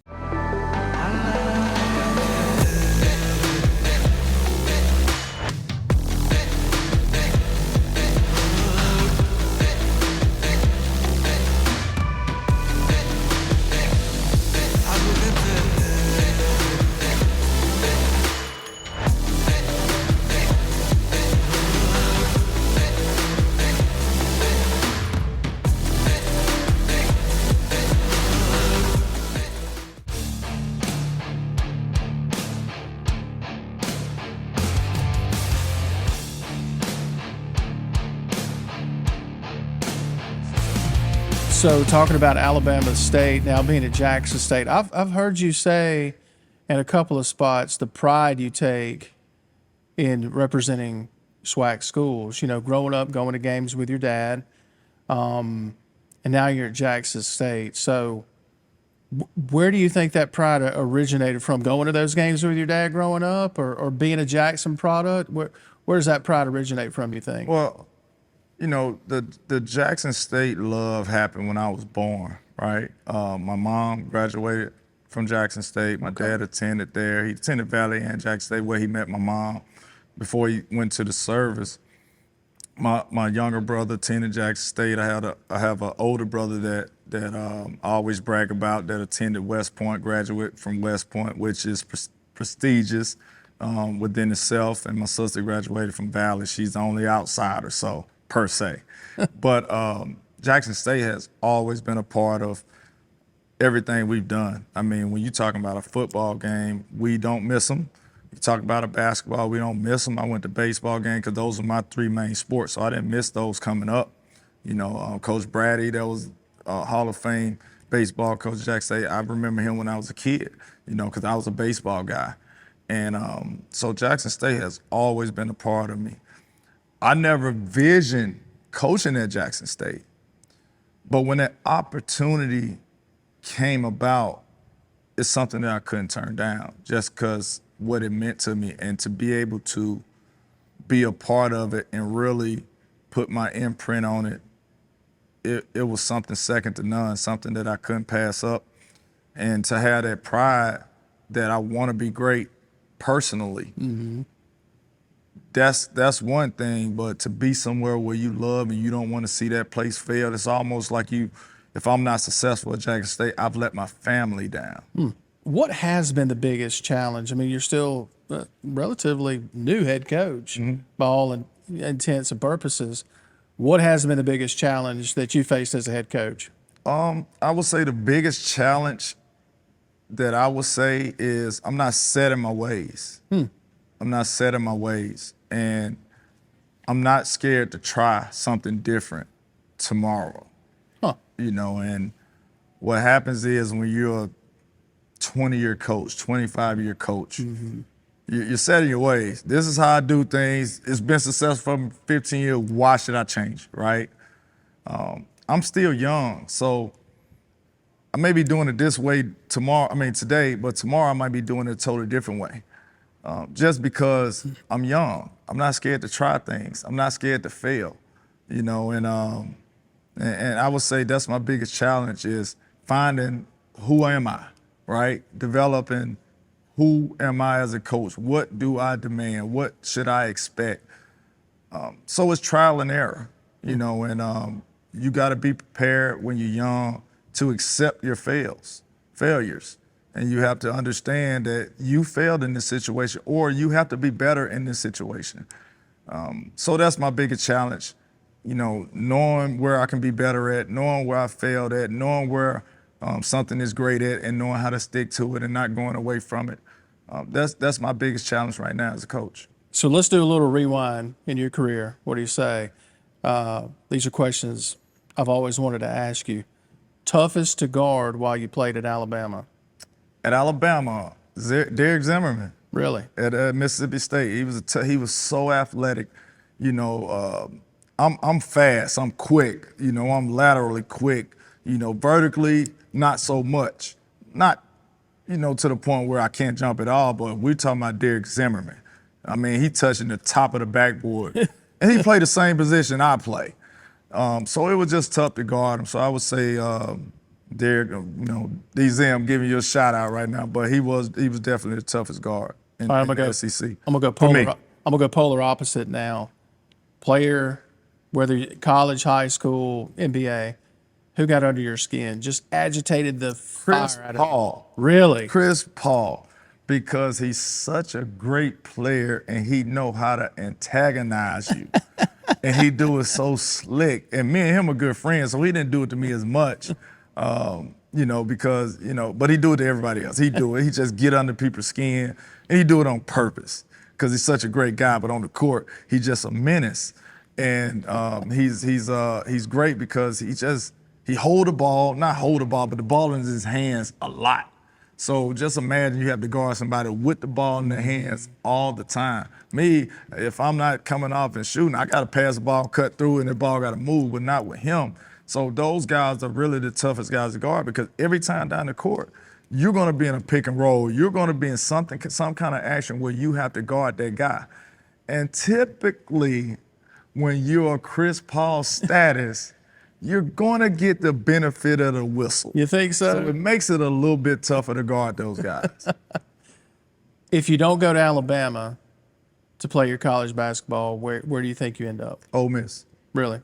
So talking about Alabama State, now being at Jackson State, I've heard you say in a couple of spots the pride you take in representing SWAC schools. Growing up, going to games with your dad, and now you're at Jackson State. So where do you think that pride originated from? Going to those games with your dad growing up, or being a Jackson product? Where does that pride originate from, you think? Well, the Jackson State love happened when I was born, right? My mom graduated from Jackson State. My dad attended there. He attended Valley and Jackson State, where he met my mom before he went to the service. My younger brother attended Jackson State. I have an older brother that I always brag about, that attended West Point, graduate from West Point, which is prestigious within itself. And my sister graduated from Valley. She's the only outsider, so per se. But Jackson State has always been a part of everything we've done. I mean, when you're talking about a football game, we don't miss them. You talk about a basketball, we don't miss them. I went to baseball game because those are my 3 main sports, so I didn't miss those coming up. Coach Brady, that was Hall of Fame baseball coach at Jackson State. I remember him when I was a kid, because I was a baseball guy. And so Jackson State has always been a part of me. I never visioned coaching at Jackson State. But when that opportunity came about, it's something that I couldn't turn down just because what it meant to me, and to be able to be a part of it and really put my imprint on it, it was something second to none, something that I couldn't pass up. And to have that pride that I want to be great personally, that's one thing, but to be somewhere where you love and you don't want to see that place fail, it's almost like if I'm not successful at Jackson State, I've let my family down. What has been the biggest challenge? I mean, you're still a relatively new head coach by all intents and purposes. What has been the biggest challenge that you faced as a head coach? I would say the biggest challenge that I would say is I'm not set in my ways. I'm not set in my ways. And I'm not scared to try something different tomorrow. You know, and what happens is when you're a 20-year coach, 25-year coach, you're set in your ways. This is how I do things. It's been successful for 15 years. Why should I change, right? I'm still young, so I may be doing it this way today, but tomorrow I might be doing it a totally different way. Just because I'm young. I'm not scared to try things. I'm not scared to fail, you know, and I would say that's my biggest challenge is finding who am I, right? Developing who am I as a coach? What do I demand? What should I expect? So it's trial and error, you know, and you got to be prepared when you're young to accept your failures. And you have to understand that you failed in this situation, or you have to be better in this situation. So that's my biggest challenge, you know, knowing where I can be better at, knowing where I failed at, knowing where something is great at, and knowing how to stick to it and not going away from it. That's my biggest challenge right now as a coach. So let's do a little rewind in your career. What do you say? These are questions I've always wanted to ask you. Toughest to guard while you played at Alabama? At Alabama, Derek Zimmerman. Really? At Mississippi State, he was so athletic. You know, I'm fast. I'm quick. You know, I'm laterally quick. You know, vertically not so much. Not, you know, to the point where I can't jump at all. But we're talking about Derek Zimmerman. I mean, he touching the top of the backboard, and he played the same position I play. So it was just tough to guard him. So I would say, Derek, you know, DZ, I'm giving you a shout out right now, but he was definitely the toughest guard in the SEC. I'm gonna go polar opposite now. Player, whether college, high school, NBA, who got under your skin? Just agitated the Chris fire out of Paul. you. Really? Chris Paul, because he's such a great player and he know how to antagonize you. And he do it so slick. And me and him are good friends, so he didn't do it to me as much. You know, because, you know, but he do it to everybody else. He do it. He just get under people's skin, and he do it on purpose because he's such a great guy. But on the court, he's just a menace, and he's great because he hold the ball, but the ball in his hands a lot. So just imagine you have to guard somebody with the ball in their hands all the time. Me, if I'm not coming off and shooting, I got to pass the ball, cut through, and the ball got to move, but not with him. So those guys are really the toughest guys to guard because every time down the court, you're going to be in a pick and roll. You're going to be in some kind of action where you have to guard that guy. And typically, when you're Chris Paul status, you're going to get the benefit of the whistle. You think so? So it makes it a little bit tougher to guard those guys. If you don't go to Alabama to play your college basketball, where do you think you end up? Ole Miss. Really?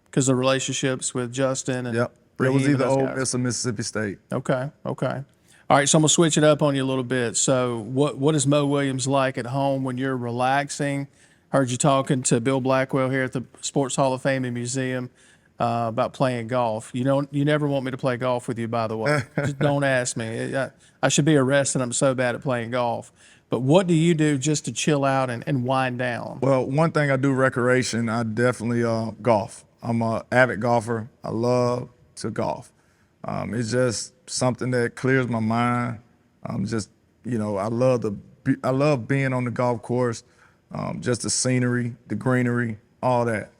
Because the relationships with Justin and Yep. It was either Ole Miss or Mississippi State. Okay. All right, so I'm going to switch it up on you a little bit. So what is Mo Williams like at home when you're relaxing? Heard you talking to Bill Blackwell here at the Sports Hall of Fame and Museum about playing golf. You never want me to play golf with you, by the way. Just don't ask me. I should be arrested. I'm so bad at playing golf. But what do you do just to chill out and wind down? Well, one thing I do recreation, I definitely golf. I'm an avid golfer. I love to golf. It's just something that clears my mind. You know, I love being on the golf course, just the scenery, the greenery, all that.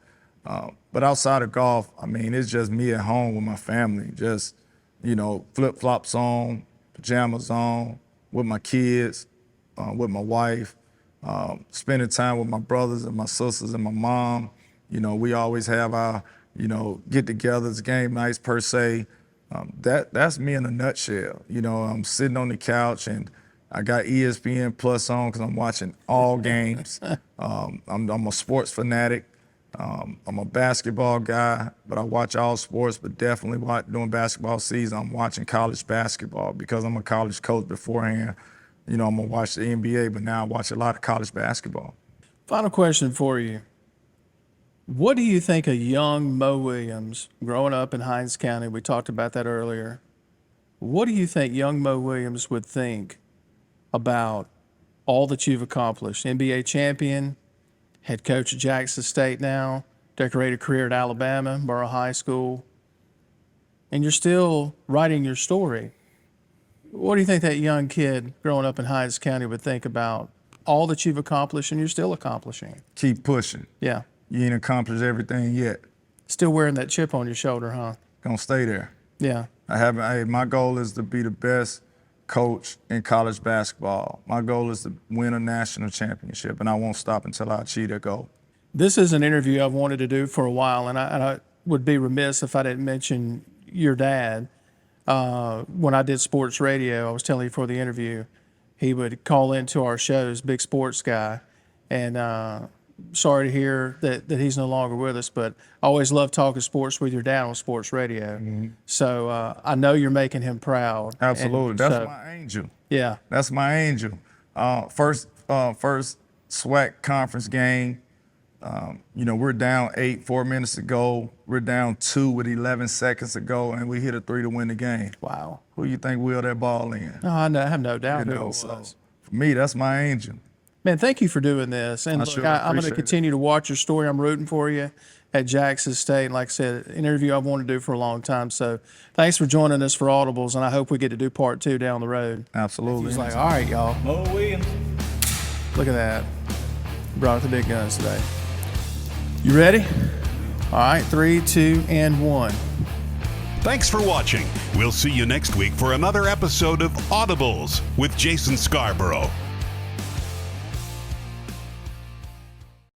But outside of golf, I mean, it's just me at home with my family, just, flip-flops on, pajamas on, with my kids, with my wife, spending time with my brothers and my sisters and my mom. We always have our, get-togethers, game nights per se. That's me in a nutshell. I'm sitting on the couch and I got ESPN Plus on because I'm watching all games. I'm a sports fanatic. I'm a basketball guy, but I watch all sports, but definitely during basketball season, I'm watching college basketball because I'm a college coach beforehand. I'm going to watch the NBA, but now I watch a lot of college basketball. Final question for you. What do you think a young Mo Williams, growing up in Hinds County, we talked about that earlier, what do you think young Mo Williams would think about all that you've accomplished? NBA champion, head coach at Jackson State now, decorated career at Alabama, Murrah High School, and you're still writing your story. What do you think that young kid growing up in Hinds County would think about all that you've accomplished and you're still accomplishing? Keep pushing. Yeah. You ain't accomplished everything yet. Still wearing that chip on your shoulder, huh? Gonna stay there. Yeah. My goal is to be the best coach in college basketball. My goal is to win a national championship, and I won't stop until I achieve that goal. This is an interview I've wanted to do for a while, and I would be remiss if I didn't mention your dad. When I did sports radio, I was telling you before the interview, he would call into our shows, big sports guy, and sorry to hear that he's no longer with us, but I always loved talking sports with your dad on sports radio. Mm-hmm. So I know you're making him proud. Absolutely. That's my angel. Yeah. That's my angel. First SWAC conference game, we're down 8, 4 minutes to go. We're down 2 with 11 seconds to go, and we hit a 3 to win the game. Wow. Who you think wheeled that ball in? No, I have no doubt who it was. So for me, that's my angel. Man, thank you for doing this. And look, I'm going to continue to watch your story. I'm rooting for you at Jackson State. And like I said, an interview I've wanted to do for a long time. So thanks for joining us for Audibles, and I hope we get to do part 2 down the road. Absolutely. He's like, all right, y'all. Mo Williams. Look at that. Brought out the big guns today. You ready? All right, 3, 2, and 1. Thanks for watching. We'll see you next week for another episode of Audibles with Jason Scarborough.